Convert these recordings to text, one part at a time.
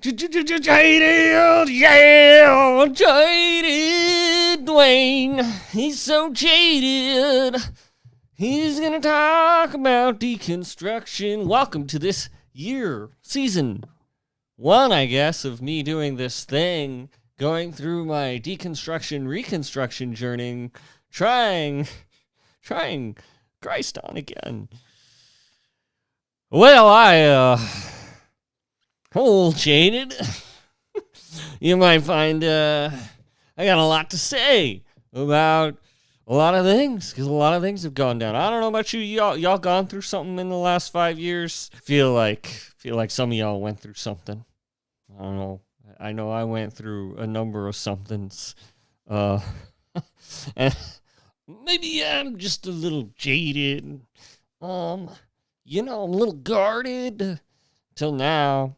Jaded, yeah, jaded Dwayne. He's so jaded. He's gonna talk about deconstruction. Welcome to this year, season 1, I guess, of me doing this thing, going through my deconstruction, reconstruction journey, trying Christ on again. Well, I'm a little jaded. You might find I got a lot to say about a lot of things, because a lot of things have gone down. I don't know about you. Y'all gone through something in the last 5 years? Feel like some of y'all went through something. I don't know. I know I went through a number of somethings. And maybe I'm just a little jaded. I'm a little guarded till now.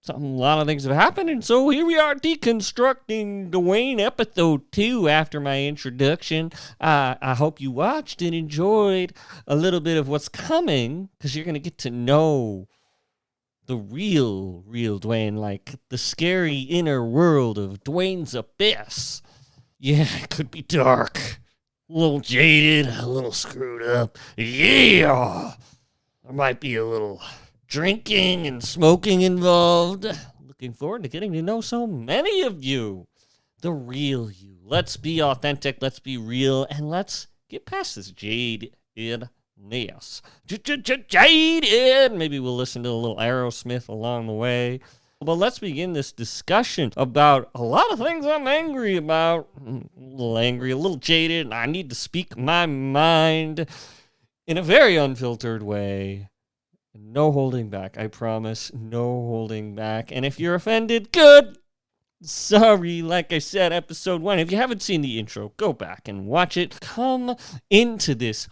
A lot of things have happened, and so here we are deconstructing Dwayne episode 2 after my introduction. I hope you watched and enjoyed a little bit of what's coming, because you're going to get to know the real Dwayne, like the scary inner world of Dwayne's abyss. Yeah, it could be dark, a little jaded, a little screwed up. Yeah, there might be a little drinking and smoking involved. Looking forward to getting to know so many of you. The real you. Let's be authentic, let's be real, and let's get past this jadedness. Jaded! Maybe we'll listen to a little Aerosmith along the way. But let's begin this discussion about a lot of things I'm angry about. A little angry, a little jaded, and I need to speak my mind in a very unfiltered way. No holding back, I promise. No holding back. And if you're offended, good. Sorry, like I said, episode 1. If you haven't seen the intro, go back and watch it. Come into this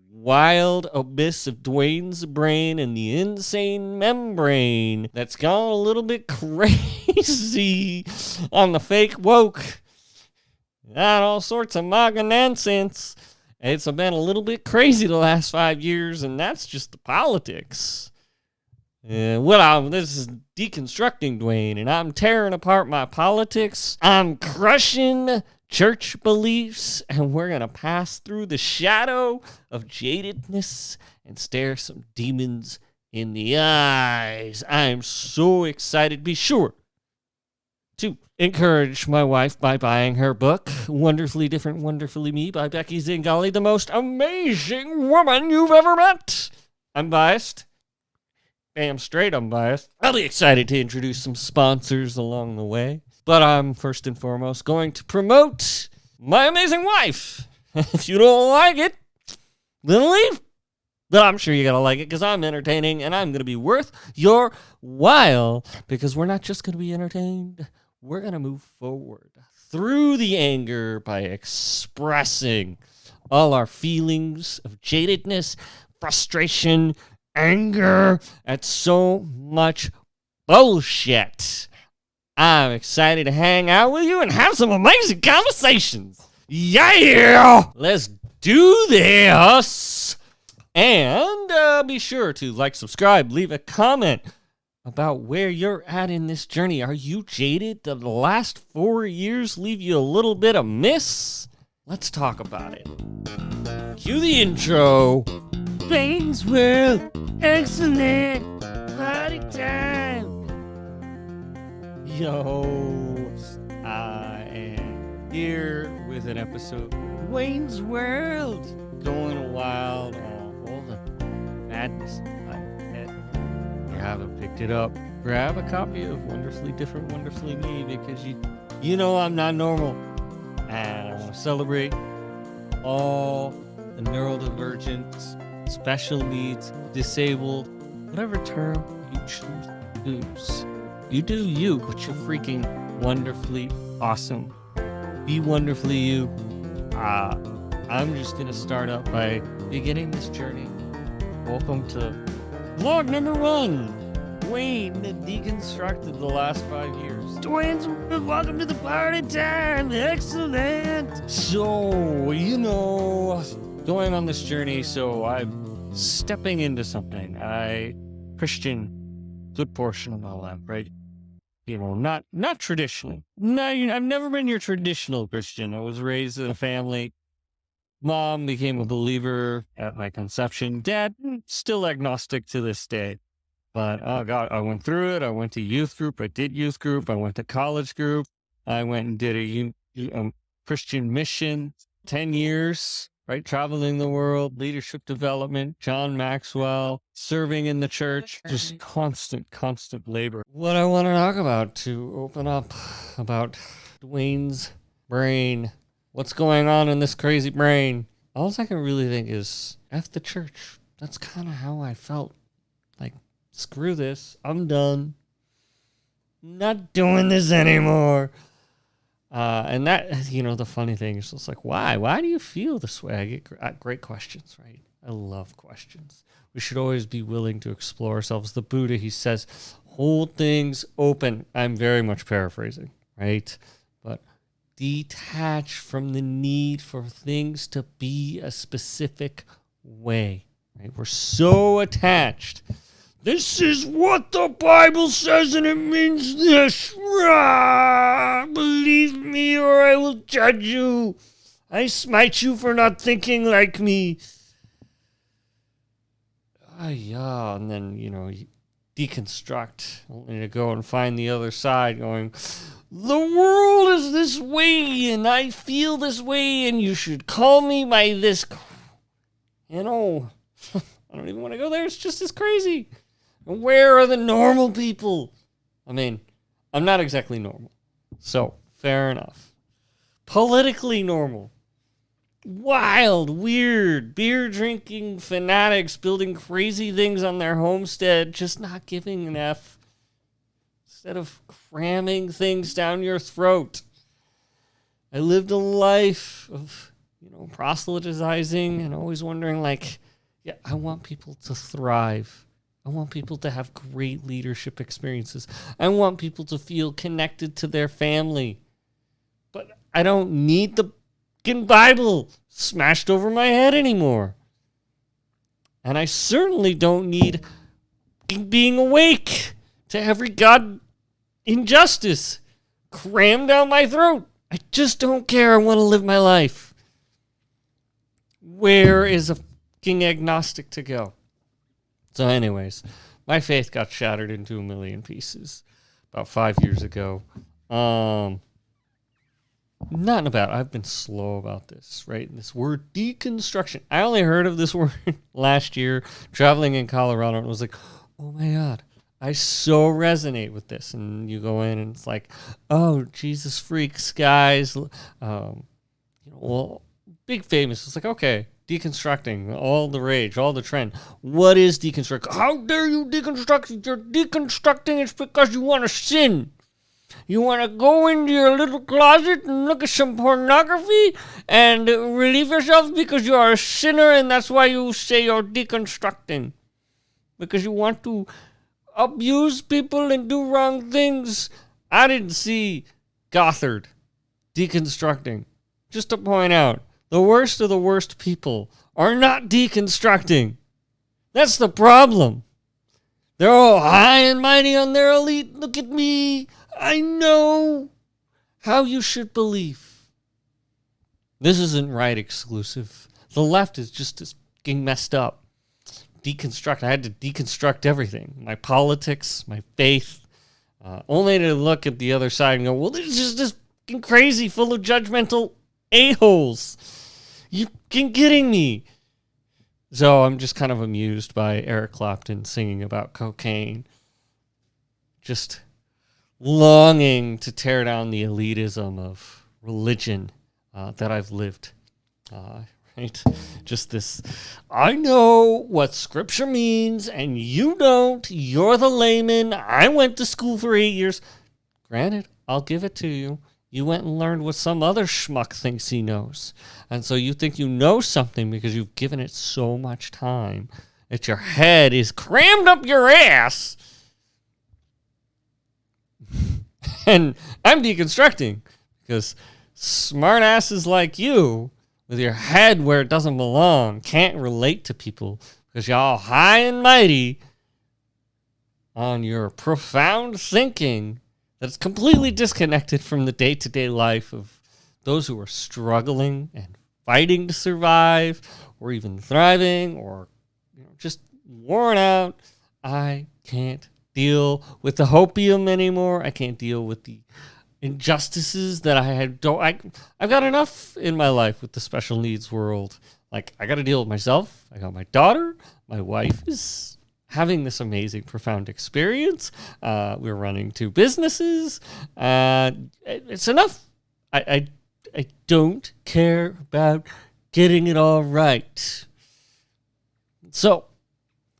wild abyss of Dwayne's brain and the insane membrane that's gone a little bit crazy on the fake woke and all sorts of MAGA nonsense. It's been a little bit crazy the last 5 years, and that's just the politics. This is deconstructing Dwayne, and I'm tearing apart my politics. I'm crushing church beliefs, and we're going to pass through the shadow of jadedness and stare some demons in the eyes. I'm so excited. Be sure to encourage my wife by buying her book, Wonderfully Different, Wonderfully Me by Becky Zingali, the most amazing woman you've ever met. I'm biased. Damn straight I'm biased. I'll be excited to introduce some sponsors along the way. But I'm first and foremost going to promote my amazing wife. If you don't like it, then leave. But I'm sure you're going to like it because I'm entertaining and I'm going to be worth your while, because we're not just going to be entertained. We're going to move forward through the anger by expressing all our feelings of jadedness, frustration, anger at so much bullshit. I'm excited to hang out with you and have some amazing conversations. Yeah! Let's do this! And be sure to like, subscribe, leave a comment about where you're at in this journey. Are you jaded? Did the last 4 years leave you a little bit amiss? Let's talk about it. Cue the intro. Dwayne's World, excellent, party time. Yo, I am here with an episode of Dwayne's World, going wild on all the madness in my head. If you haven't picked it up, grab a copy of Wonderfully Different, Wonderfully Me, because you know I'm not normal. And I want to celebrate all the neurodivergent, special needs, disabled, whatever term you choose to use. You do you, but you're freaking wonderfully awesome. Be wonderfully you. I'm just going to start up by beginning this journey. Welcome to vlog number 1. Dwayne deconstructed the last 5 years. Dwayne's, welcome to the party time. Excellent. So, going on this journey, so I'm stepping into something. Christian, good portion of my life, right? not traditional. No, I've never been your traditional Christian. I was raised in a family. Mom became a believer at my conception. Dad, still agnostic to this day. But oh God, I went through it. I went to youth group. I did youth group. I went to college group. I went and did a Christian mission, 10 years, right? Traveling the world, leadership development, John Maxwell, serving in the church, just constant labor. What I want to talk about to open up about Dwayne's brain. What's going on in this crazy brain? All I can really think is F the church. That's kind of how I felt. Like, screw this. I'm done. Not doing this anymore. And that, the funny thing is just like, why? Why do you feel this way? I get great questions, right? I love questions. We should always be willing to explore ourselves. The Buddha, he says, hold things open. I'm very much paraphrasing, right? But detach from the need for things to be a specific way, right? We're so attached. This is what the Bible says, and it means this. Believe me, or I will judge you. I smite you for not thinking like me. Yeah, and then, you deconstruct, only to go and find the other side going, the world is this way, and I feel this way, and you should call me by this. I don't even want to go there. It's just as crazy. Where are the normal people? I mean, I'm not exactly normal. So, fair enough. Politically normal. Wild, weird, beer-drinking fanatics building crazy things on their homestead, just not giving an F. Instead of cramming things down your throat. I lived a life of, proselytizing and always wondering, I want people to thrive. I want people to have great leadership experiences. I want people to feel connected to their family. But I don't need the fucking Bible smashed over my head anymore. And I certainly don't need being awake to every God injustice crammed down my throat. I just don't care. I want to live my life. Where is a fucking agnostic to go? So anyways, my faith got shattered into a million pieces about 5 years ago. I've been slow about this, right? This word deconstruction. I only heard of this word last year traveling in Colorado and was like, oh my God, I so resonate with this. And you go in and it's like, oh, Jesus freaks, guys. Big famous. It's like, okay, deconstructing, all the rage, all the trend. What is deconstruct? How dare you deconstruct? If you're deconstructing, it's because you want to sin. You want to go into your little closet and look at some pornography and relieve yourself because you are a sinner, and that's why you say you're deconstructing. Because you want to abuse people and do wrong things. I didn't see Gothard deconstructing. Just to point out, the worst of the worst people are not deconstructing. That's the problem. They're all high and mighty on their elite. Look at me. I know how you should believe. This isn't right exclusive. The left is just as fucking messed up. Deconstruct. I had to deconstruct everything. My politics, my faith. Only to look at the other side and go, well, this is just fucking crazy, full of judgmental a-holes. You fucking kidding me? So I'm just kind of amused by Eric Clapton singing about cocaine. Just longing to tear down the elitism of religion that I've lived. Right? Just this, I know what scripture means and you don't. You're the layman. I went to school for 8 years. Granted, I'll give it to you. You went and learned what some other schmuck thinks he knows. And so you think you know something because you've given it so much time that your head is crammed up your ass. And I'm deconstructing because smart asses like you with your head where it doesn't belong can't relate to people because you're all high and mighty on your profound thinking That's completely disconnected from the day-to-day life of those who are struggling and fighting to survive, or even thriving, or just worn out. I can't deal with the hopium anymore. I can't deal with the injustices that I had. I've got enough in my life with the special needs world. Like, I got to deal with myself. I got my daughter. My wife is having this amazing, profound experience. We're running 2 businesses. It's enough. I don't care about getting it all right. So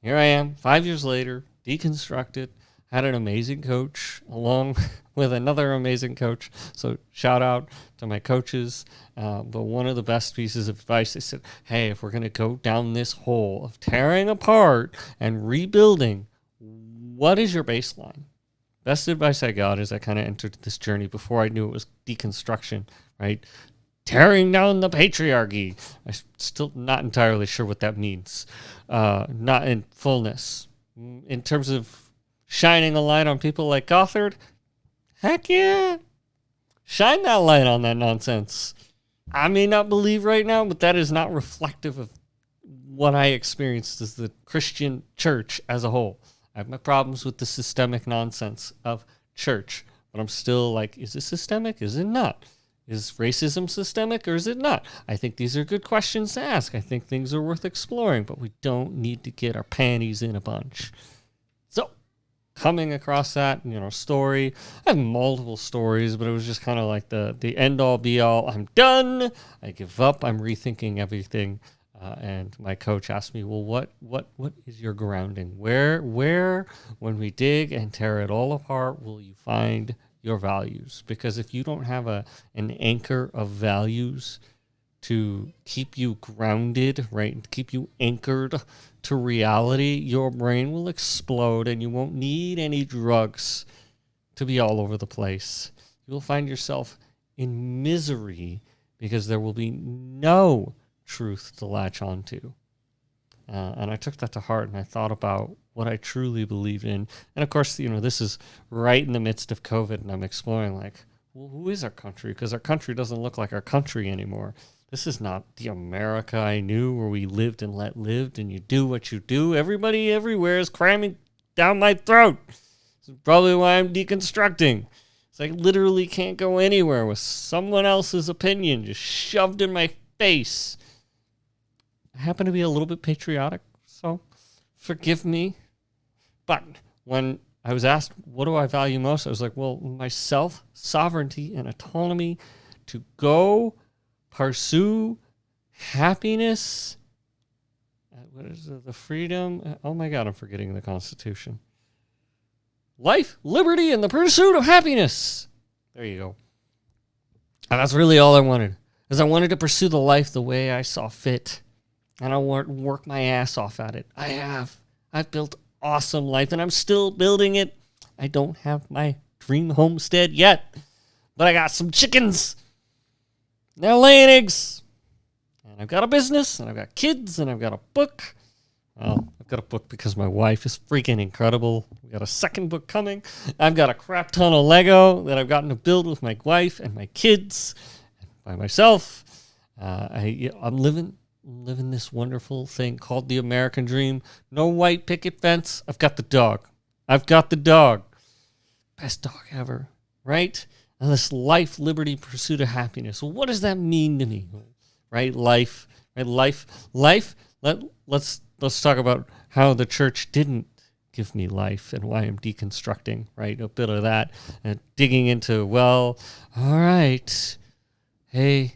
here I am, 5 years later, deconstructed, had an amazing coach along with another amazing coach. So shout out to my coaches. But one of the best pieces of advice, they said, hey, if we're going to go down this hole of tearing apart and rebuilding, what is your baseline? Best advice I got as I kind of entered this journey before I knew it was deconstruction, right? Tearing down the patriarchy. I'm still not entirely sure what that means. Not in fullness. In terms of shining a light on people like Gothard, heck yeah. Shine that light on that nonsense. I may not believe right now, but that is not reflective of what I experienced as the Christian church as a whole. I have my problems with the systemic nonsense of church, but I'm still like, is it systemic? Is it not? Is racism systemic or is it not? I think these are good questions to ask. I think things are worth exploring, but we don't need to get our panties in a bunch. So, coming across that, story. I have multiple stories, but it was just kind of like the end all be all. I'm done. I give up. I'm rethinking everything. And my coach asked me, well, what is your grounding? Where, when we dig and tear it all apart, will you find your values? Because if you don't have an anchor of values to keep you grounded, right, keep you anchored to reality, your brain will explode and you won't need any drugs to be all over the place. You will find yourself in misery because there will be no truth to latch onto. And I took that to heart and I thought about what I truly believe in. And of course, this is right in the midst of COVID and I'm exploring like, well, who is our country? Because our country doesn't look like our country anymore. This is not the America I knew where we lived and let lived and you do what you do. Everybody everywhere is cramming down my throat. This is probably why I'm deconstructing. It's like literally can't go anywhere with someone else's opinion just shoved in my face. I happen to be a little bit patriotic, so forgive me. But when I was asked, what do I value most? I was like, well, myself, sovereignty, and autonomy to go pursue happiness. What is it? The freedom? Oh my God, I'm forgetting the Constitution. Life, liberty, and the pursuit of happiness. There you go. And that's really all I wanted, is I wanted to pursue the life the way I saw fit. And I want to work my ass off at it. I've built awesome life, and I'm still building it. I don't have my dream homestead yet, but I got some chickens. They're laying eggs. And I've got a business, and I've got kids, and I've got a book. Well, I've got a book because my wife is freaking incredible. We got a second book coming. I've got a crap ton of Lego that I've gotten to build with my wife and my kids and by myself. I'm living this wonderful thing called the American dream. No white picket fence. I've got the dog. Best dog ever, right? And this life, liberty, pursuit of happiness. Well, what does that mean to me? Right? Life. Let's talk about how the church didn't give me life and why I'm deconstructing, right? A bit of that and digging into, well, all right. Hey,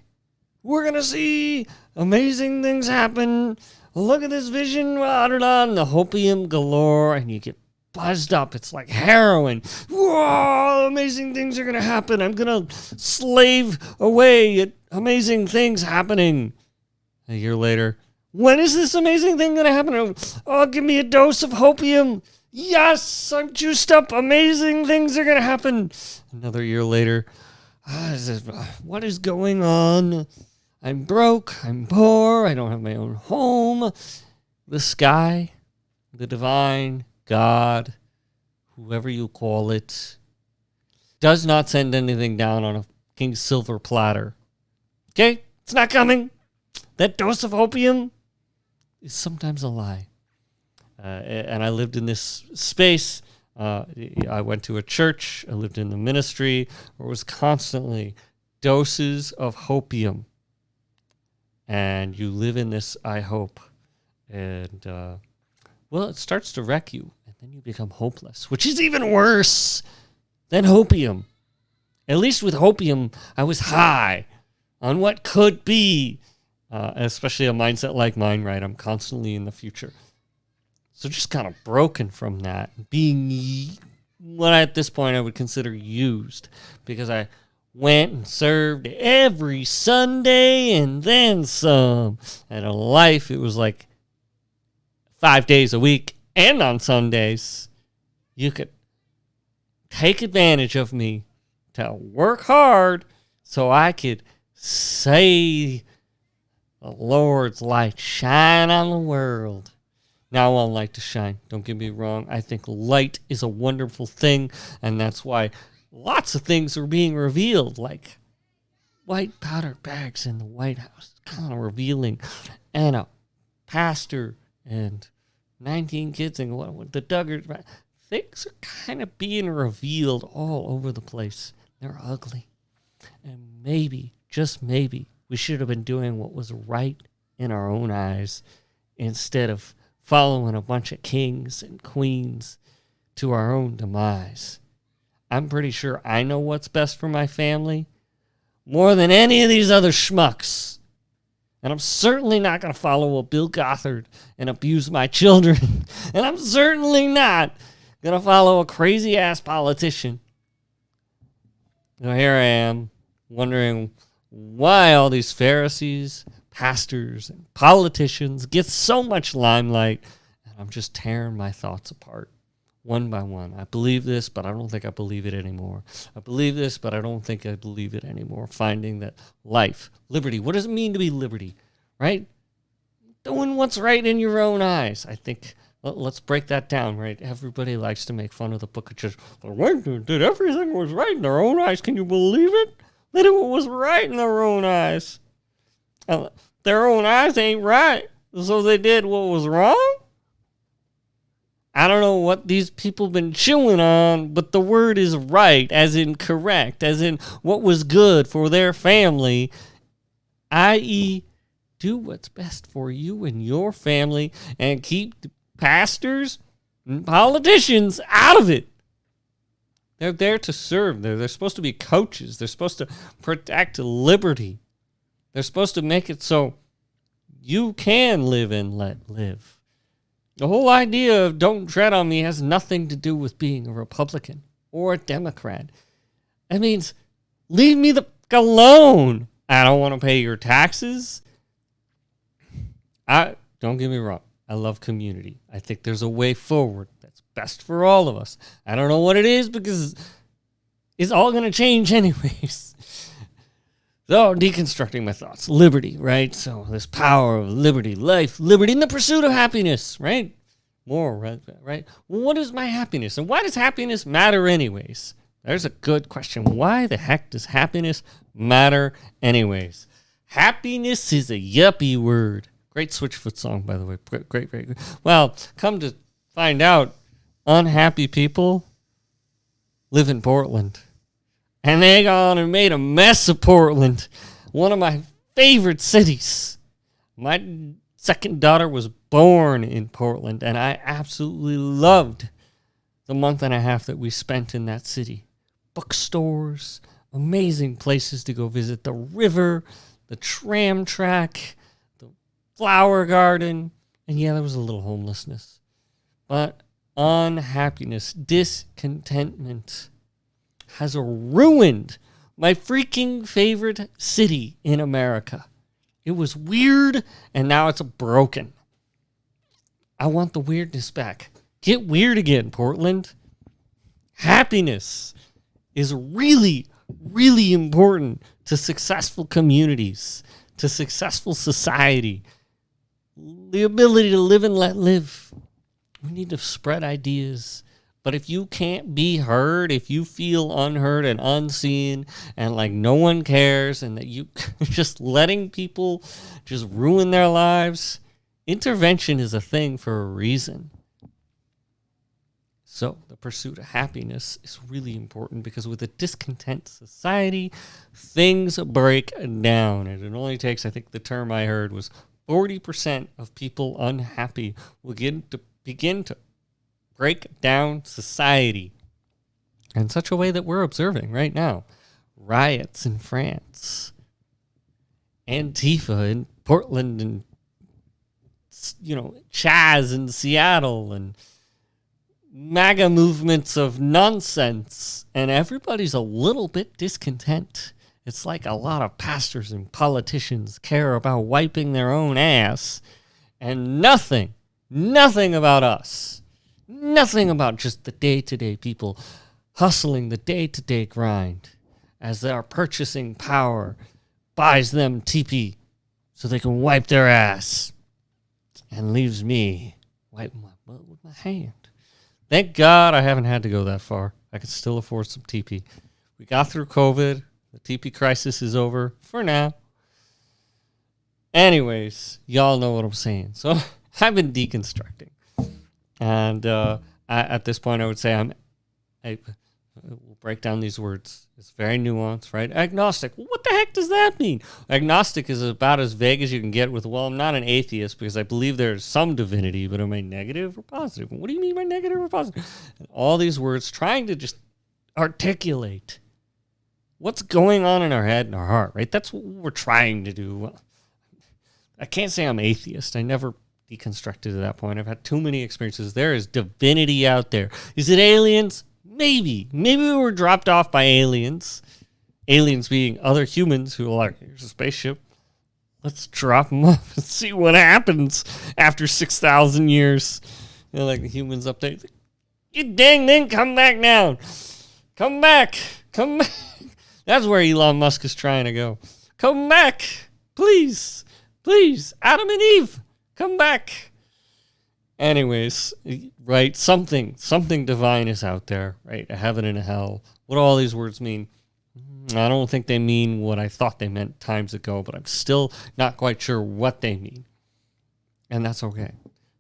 we're going to see amazing things happen. Look at this vision, and the hopium galore, and you get buzzed up. It's like heroin. Whoa, amazing things are going to happen. I'm going to slave away at amazing things happening. A year later, when is this amazing thing going to happen? Oh, give me a dose of hopium. Yes, I'm juiced up. Amazing things are going to happen. Another year later, what is going on? I'm broke, I'm poor, I don't have my own home. The sky, the divine, God, whoever you call it, does not send anything down on a king silver platter. Okay? It's not coming. That dose of opium is sometimes a lie. And I lived in this space. I went to a church. I lived in the ministry where it was constantly doses of hopium. And you live in this, I hope. And, well, it starts to wreck you. And then you become hopeless, which is even worse than hopium. At least with hopium, I was high on what could be, especially a mindset like mine, right? I'm constantly in the future. So just kind of broken from that, being what at this point I would consider used, because I went and served every Sunday and then some. And in life, it was like 5 days a week, and on Sundays, you could take advantage of me to work hard so I could say the Lord's light shine on the world. Now I want light to shine. Don't get me wrong. I think light is a wonderful thing, and that's why lots of things are being revealed, like white powder bags in the White House, kind of revealing, and a pastor and 19 kids and the Duggars. Things are kind of being revealed all over the place. They're ugly. And maybe, just maybe, we should have been doing what was right in our own eyes instead of following a bunch of kings and queens to our own demise. I'm pretty sure I know what's best for my family more than any of these other schmucks. And I'm certainly not going to follow a Bill Gothard and abuse my children. And I'm certainly not going to follow a crazy-ass politician. Now here I am, wondering why all these Pharisees, pastors, and politicians get so much limelight, and I'm just tearing my thoughts apart one by one. I believe this, but I don't think I believe it anymore. I believe this, but I don't think I believe it anymore. Finding that life, liberty, what does it mean to be liberty, right? Doing what's right in your own eyes. I think, let's break that down, right? Everybody likes to make fun of the book of Judges. Did everything was right in their own eyes? Can you believe it? They did what was right in their own eyes. Their own eyes ain't right, so they did what was wrong? I don't know what these people been chewing on, but the word is right, as in correct, as in what was good for their family, i.e., do what's best for you and your family and keep the pastors and politicians out of it. They're there to serve. They're supposed to be coaches. They're supposed to protect liberty. They're supposed to make it so you can live and let live. The whole idea of don't tread on me has nothing to do with being a Republican or a Democrat. It means leave me the fuck alone. I don't want to pay your taxes. Don't get me wrong. I love community. I think there's a way forward that's best for all of us. I don't know what it is because it's all going to change anyways. So, deconstructing my thoughts. Liberty, right? So, this power of liberty, life, liberty, and the pursuit of happiness, right? More, right? Well, what is my happiness? And why does happiness matter anyways? There's a good question. Why the heck does happiness matter anyways? Happiness is a yuppie word. Great Switchfoot song, by the way. Great. Well, come to find out, unhappy people live in Portland. And they gone and made a mess of Portland, one of my favorite cities. My second daughter was born in Portland, and I absolutely loved the month and a half that we spent in that city. Bookstores, amazing places to go visit, the river, the tram track, the flower garden, and yeah, there was a little homelessness. But unhappiness, discontentment has ruined my freaking favorite city in America. It was weird, and now it's broken. I want the weirdness back. Get weird again, Portland. Happiness is really, really important to successful communities, to successful society. The ability to live and let live. We need to spread ideas But if you can't be heard, if you feel unheard and unseen and like no one cares and that you just letting people just ruin their lives, intervention is a thing for a reason. So the pursuit of happiness is really important because with a discontent society, things break down. And it only takes, I think the term I heard was 40% of people unhappy will begin to break down society in such a way that we're observing right now. Riots in France, Antifa in Portland, and Chaz in Seattle, and MAGA movements of nonsense, and everybody's a little bit discontent. It's like a lot of pastors and politicians care about wiping their own ass, and nothing about us. Nothing about just the day-to-day people hustling the day-to-day grind as their purchasing power buys them TP so they can wipe their ass and leaves me wiping my butt with my hand. Thank God I haven't had to go that far. I can still afford some TP. We got through COVID. The TP crisis is over for now. Anyways, y'all know what I'm saying. So I've been deconstructing. And at this point, I would say we'll break down these words. It's very nuanced, right? Agnostic. What the heck does that mean? Agnostic is about as vague as you can get with, well, I'm not an atheist because I believe there's some divinity, but am I negative or positive? What do you mean by negative or positive? And all these words trying to just articulate what's going on in our head and our heart, right? That's what we're trying to do. I can't say I'm atheist. I never deconstructed to that point. I've had too many experiences. There is divinity out there. Is it aliens? Maybe we were dropped off by aliens. Aliens being other humans who are like, here's a spaceship. Let's drop them off and see what happens after 6,000 years. Like the humans update. You dang thing, come back down. Come back. That's where Elon Musk is trying to go. Come back. Please. Adam and Eve. Come back. Anyways, right, something divine is out there, right? A heaven and a hell. What do all these words mean? I don't think they mean what I thought they meant times ago, but I'm still not quite sure what they mean. And that's okay.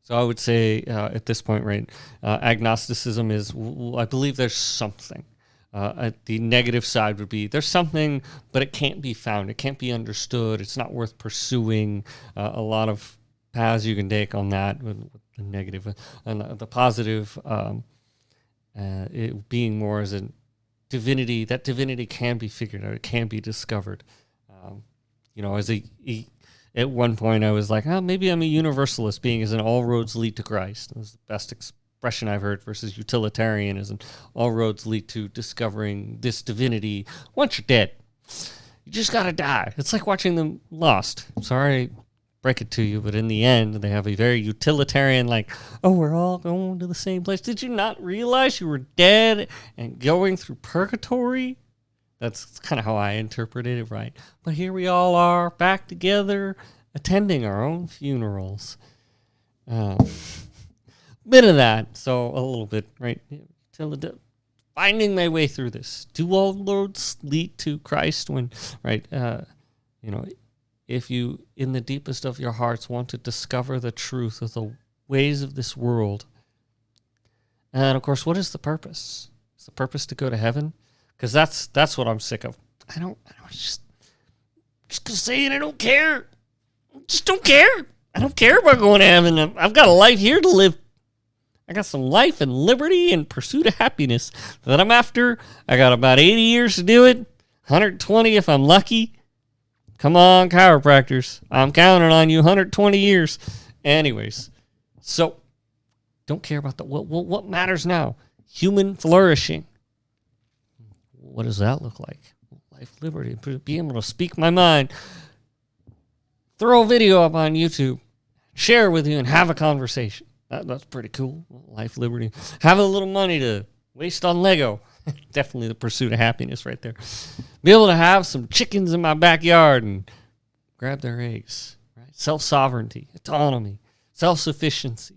So I would say at this point, right, agnosticism is, I believe there's something. The negative side would be there's something, but it can't be found. It can't be understood. It's not worth pursuing. A lot of paths you can take on that with the negative. And the positive, it being more as a divinity. That divinity can be figured out. It can be discovered. At one point I was like, maybe I'm a universalist, being as in all roads lead to Christ. That was the best expression I've heard versus utilitarianism. All roads lead to discovering this divinity once you're dead. You just gotta die. It's like watching them Lost. I'm sorry to break it to you, but in the end, they have a very utilitarian, like, we're all going to the same place. Did you not realize you were dead and going through purgatory? That's kind of how I interpreted it, right? But here we all are, back together, attending our own funerals. Bit of that, so a little bit, right? Finding my way through this. Do all roads lead to Christ? When, right? If you, in the deepest of your hearts, want to discover the truth of the ways of this world, and of course, what is the purpose? Is the purpose to go to heaven? Because that's what I'm sick of. I don't just gonna say it. I don't care. Just don't care. I don't care about going to heaven. I've got a life here to live. I got some life and liberty and pursuit of happiness that I'm after. I got about 80 years to do it. 120 if I'm lucky. Come on, chiropractors. I'm counting on you. 120 years. Anyways, so don't care about what matters now. Human flourishing. What does that look like? Life, liberty, being able to speak my mind. Throw a video up on YouTube. Share with you and have a conversation. That's pretty cool. Life, liberty. Have a little money to waste on Lego. Definitely the pursuit of happiness right there. Be able to have some chickens in my backyard and grab their eggs. Right? Self-sovereignty, autonomy, self-sufficiency.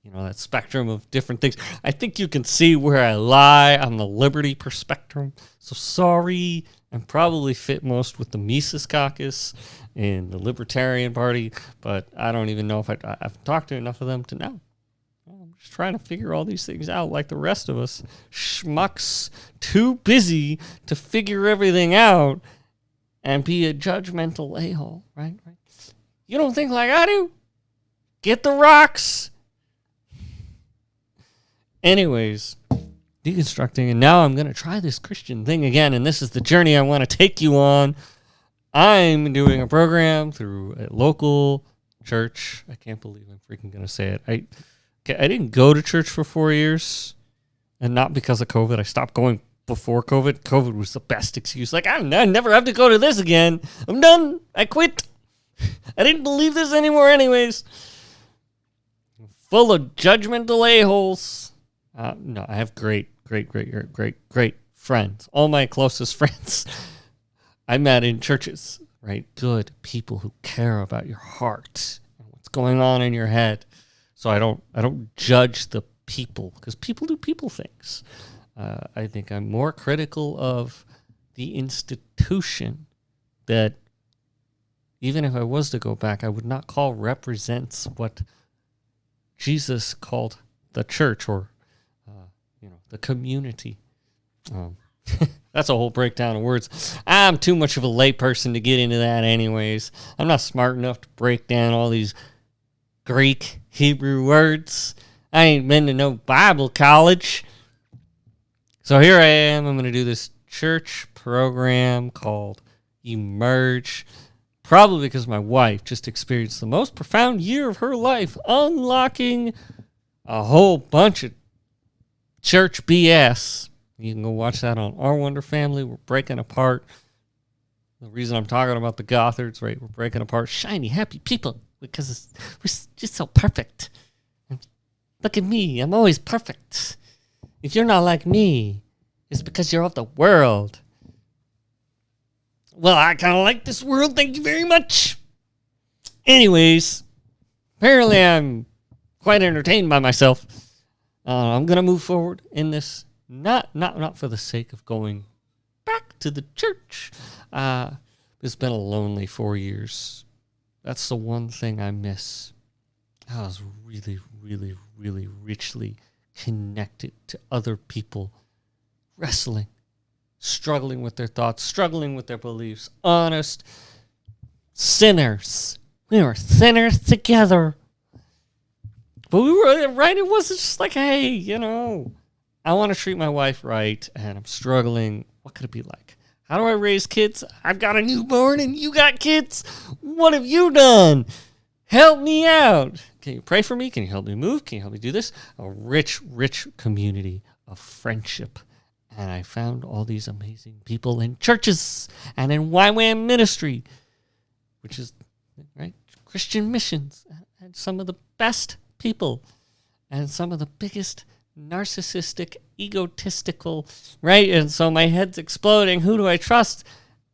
that spectrum of different things. I think you can see where I lie on the liberty spectrum. So sorry, I'm probably fit most with the Mises Caucus and the Libertarian Party, but I don't even know if I've talked to enough of them to know. I'm just trying to figure all these things out like the rest of us. Schmucks too busy to figure everything out and be a judgmental a-hole, right? You don't think like I do? Get the rocks. Anyways, deconstructing, and now I'm going to try this Christian thing again, and this is the journey I want to take you on. I'm doing a program through a local church. I can't believe I'm freaking going to say it. I didn't go to church for 4 years, and not because of COVID. I stopped going before COVID. COVID was the best excuse. Like, I never have to go to this again. I'm done. I quit. I didn't believe this anymore anyways. Full of judgmental a-holes. No, I have great friends. All my closest friends I met in churches, right? Good people who care about your heart and what's going on in your head. So I don't judge the people, because people do people things. I think I'm more critical of the institution that, even if I was to go back, I would not call represents what Jesus called the church, or the community. That's a whole breakdown of words. I'm too much of a layperson to get into that anyways. I'm not smart enough to break down all these Greek, Hebrew words. I ain't been to no Bible college. So here I am. I'm going to do this church program called Emerge. Probably because my wife just experienced the most profound year of her life, unlocking a whole bunch of church BS. You can go watch that on Our Wonder Family. We're breaking apart. The reason I'm talking about the Gothards, right? We're breaking apart shiny, happy people because we're just so perfect. Look at me. I'm always perfect. If you're not like me, it's because you're of the world. Well, I kind of like this world. Thank you very much. Anyways, apparently I'm quite entertained by myself. I'm going to move forward in this, not for the sake of going back to the church. It's been a lonely 4 years. That's the one thing I miss. I was really, really, really richly connected to other people, wrestling, struggling with their thoughts, struggling with their beliefs, honest sinners. We were sinners together. But we were right. It wasn't just like, hey, I want to treat my wife right, and I'm struggling. What could it be like? How do I raise kids? I've got a newborn, and you got kids. What have you done? Help me out. Can you pray for me? Can you help me move? Can you help me do this? A rich, rich community of friendship. And I found all these amazing people in churches and in YWAM ministry, which is, right, Christian missions, and some of the best people and some of the biggest narcissistic, egotistical, right? And so my head's exploding. Who do I trust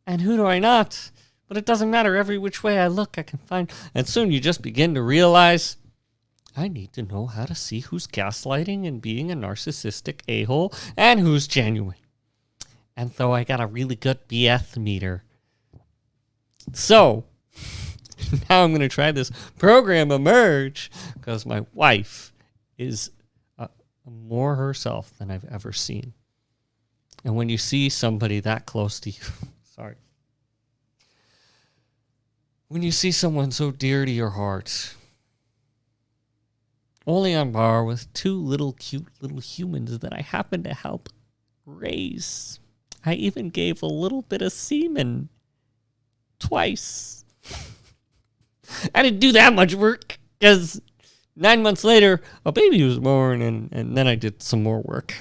and who do I not? But it doesn't matter. Every which way I look, I can find. And soon you just begin to realize, I need to know how to see who's gaslighting and being a narcissistic a-hole and who's genuine. And so I got a really good BS meter. So now I'm going to try this program Emerge because my wife is more herself than I've ever seen. And when you see somebody that close to you, when you see someone so dear to your heart, only on par with two little cute little humans that I happen to help raise. I even gave a little bit of semen twice. I didn't do that much work because 9 months later, a baby was born, and then I did some more work.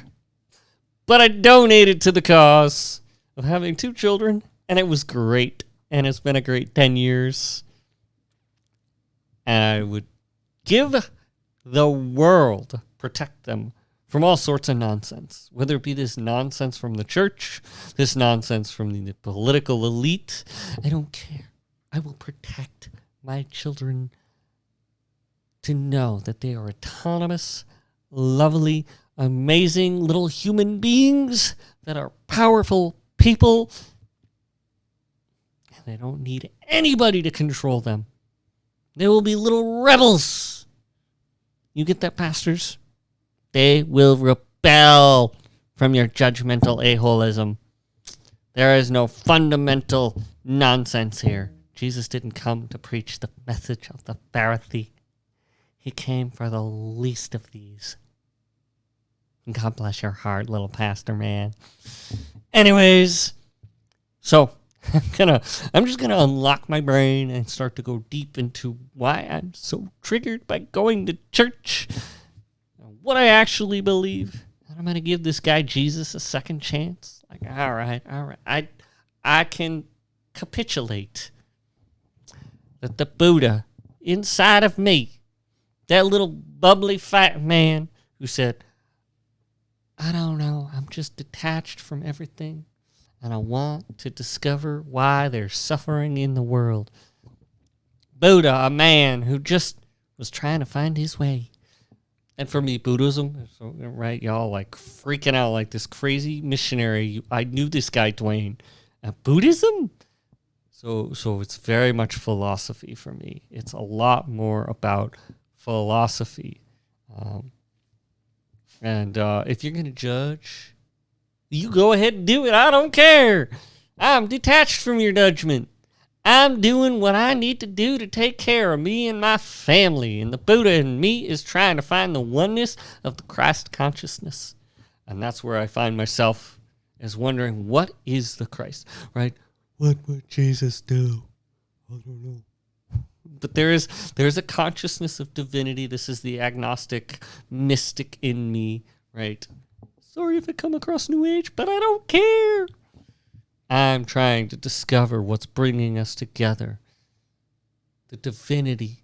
But I donated to the cause of having 2 children, and it was great. And it's been a great 10 years. And I would give the world, protect them from all sorts of nonsense, whether it be this nonsense from the church, this nonsense from the political elite. I don't care. I will protect my children to know that they are autonomous, lovely, amazing little human beings that are powerful people, and they don't need anybody to control them. They will be little rebels. You get that, pastors? They will rebel from your judgmental a-holism. There is no fundamental nonsense here. Jesus didn't come to preach the message of the Pharisee. He came for the least of these. God bless your heart, little pastor man. Anyways, so I'm just gonna unlock my brain and start to go deep into why I'm so triggered by going to church, what I actually believe. And I'm gonna give this guy Jesus a second chance. Like, all right, I can capitulate that the Buddha inside of me, that little bubbly fat man who said, I don't know, I'm just detached from everything, and I want to discover why there's suffering in the world. Buddha, a man who just was trying to find his way. And for me, Buddhism, right, y'all like freaking out like this crazy missionary. I knew this guy, Dwayne. Buddhism? So it's very much philosophy for me. It's a lot more about philosophy. And if you're going to judge, you go ahead and do it. I don't care. I'm detached from your judgment. I'm doing what I need to do to take care of me and my family. And the Buddha in me is trying to find the oneness of the Christ consciousness. And that's where I find myself as wondering, what is the Christ, right? What would Jesus do? I don't know. But there is a consciousness of divinity. This is the agnostic mystic in me, right? Sorry if I come across New Age, but I don't care. I'm trying to discover what's bringing us together. The divinity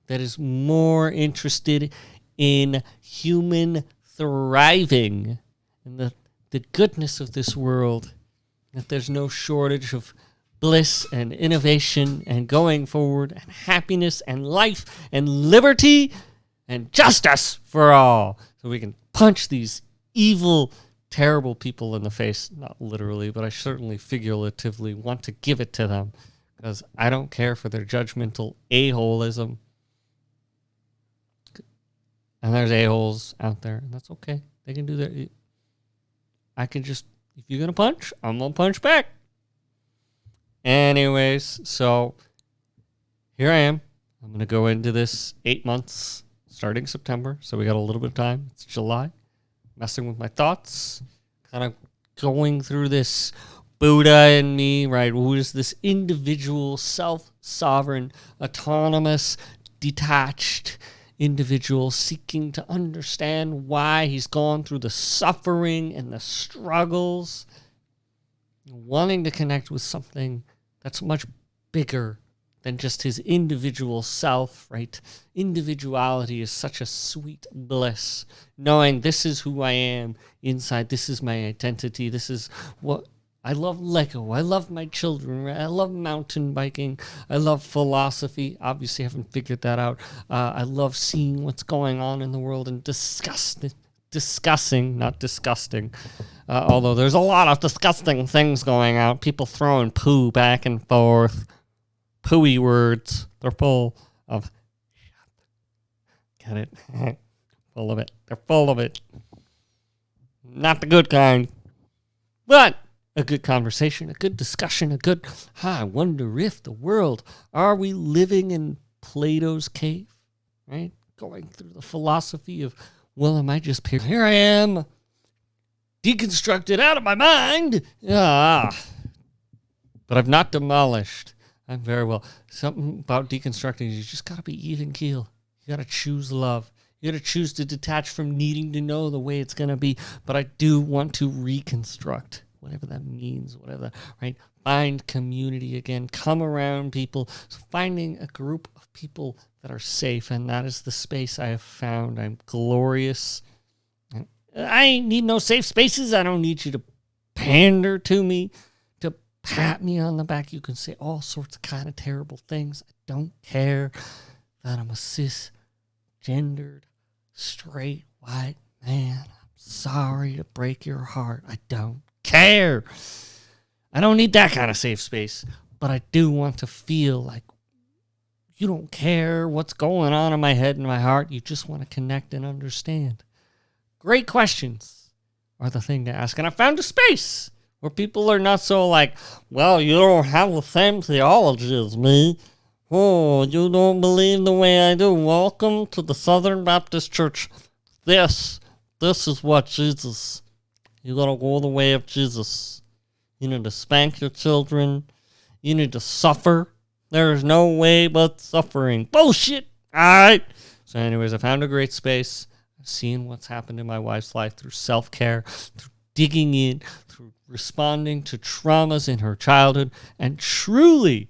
that is more interested in human thriving and the goodness of this world, that there's no shortage of bliss and innovation and going forward and happiness and life and liberty and justice for all. So we can punch these evil, terrible people in the face. Not literally, but I certainly figuratively want to give it to them because I don't care for their judgmental a-holism. And there's a-holes out there, and that's okay. They can do that. I can just, if you're going to punch, I'm going to punch back. Anyways, so here I am. I'm going to go into this 8 months starting September. So we got a little bit of time. It's July. Messing with my thoughts. Kind of going through this Buddha in me, right? Who is this individual, self-sovereign, autonomous, detached individual seeking to understand why he's gone through the suffering and the struggles, wanting to connect with something that's much bigger than just his individual self, right? Individuality is such a sweet bliss, knowing this is who I am inside, this is my identity, this is what I love. Lego, I love my children, right? I love mountain biking, I love philosophy. Obviously I haven't figured that out. I love seeing what's going on in the world and discussing, not disgusting, although there's a lot of disgusting things going on. People throwing poo back and forth, pooey words. They're full of, get it? Full of it. They're full of it. Not the good kind, but a good conversation, a good discussion, a good, I wonder if the world, are we living in Plato's cave, right? Going through the philosophy of, well, am I just here I am, deconstructed out of my mind. But I've not demolished. I'm very well. Something about deconstructing, you just got to be even keel. You got to choose love. You got to choose to detach from needing to know the way it's going to be. But I do want to reconstruct, whatever that means, whatever, right? Find community again. Come around people. So finding a group of people that are safe, and that is the space I have found. I'm glorious. I ain't need no safe spaces. I don't need you to pander to me, to pat me on the back. You can say all sorts of kind of terrible things. I don't care that I'm a cis, gendered, straight, white man. I'm sorry to break your heart. I don't care. I don't need that kind of safe space, but I do want to feel like you don't care what's going on in my head and my heart. You just want to connect and understand. Great questions are the thing to ask. And I found a space where people are not so like, well, you don't have the same theology as me. Oh, you don't believe the way I do. Welcome to the Southern Baptist Church. This is what Jesus. You gotta go the way of Jesus. You need to spank your children. You need to suffer. There is no way but suffering. Bullshit. All right. So anyways, I found a great space. I've seen what's happened in my wife's life through self-care, through digging in, through responding to traumas in her childhood, and truly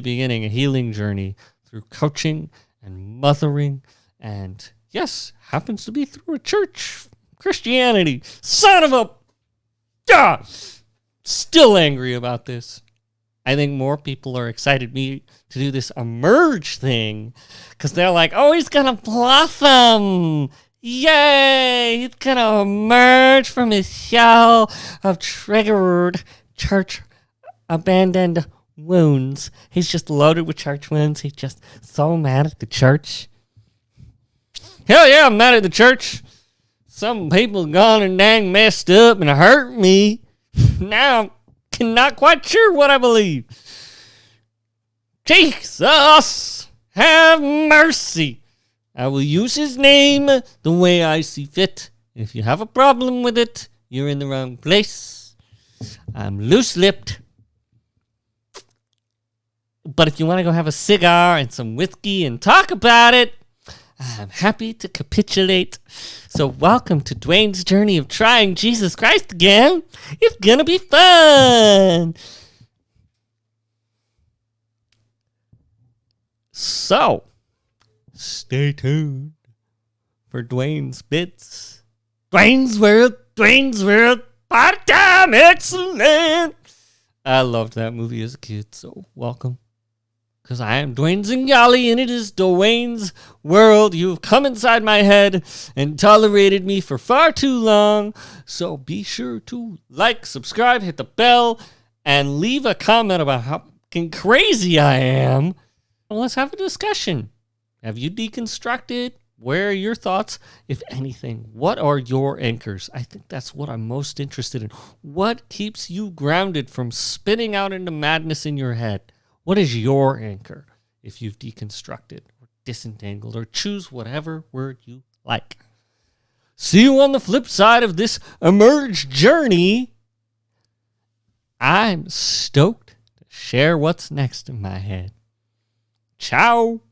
beginning a healing journey through coaching and mothering. And yes, happens to be through a church. Christianity. Son of a... Ah! Still angry about this. I think more people are excited me to do this emerge thing because they're like, oh, he's going to blossom. Yay! He's going to emerge from his shell of triggered church abandoned wounds. He's just loaded with church wounds. He's just so mad at the church. Hell yeah, I'm mad at the church. Some people gone and dang messed up and hurt me. Now I'm not quite sure what I believe. Jesus, have mercy. I will use his name the way I see fit. If you have a problem with it, you're in the wrong place. I'm loose-lipped. But if you want to go have a cigar and some whiskey and talk about it, I'm happy to capitulate. So welcome to Dwayne's journey of trying Jesus Christ again. It's gonna be fun. So, stay tuned for Dwayne's Bits. Dwayne's World, part-time excellent. I loved that movie as a kid, so welcome. Because I am Dwayne Zingali, and it is Dwayne's World. You have come inside my head and tolerated me for far too long. So be sure to like, subscribe, hit the bell, and leave a comment about how fucking crazy I am. Well, let's have a discussion. Have you deconstructed? Where are your thoughts? If anything, what are your anchors? I think that's what I'm most interested in. What keeps you grounded from spinning out into madness in your head? What is your anchor if you've deconstructed or disentangled, or choose whatever word you like? See you on the flip side of this emerge journey. I'm stoked to share what's next in my head. Ciao.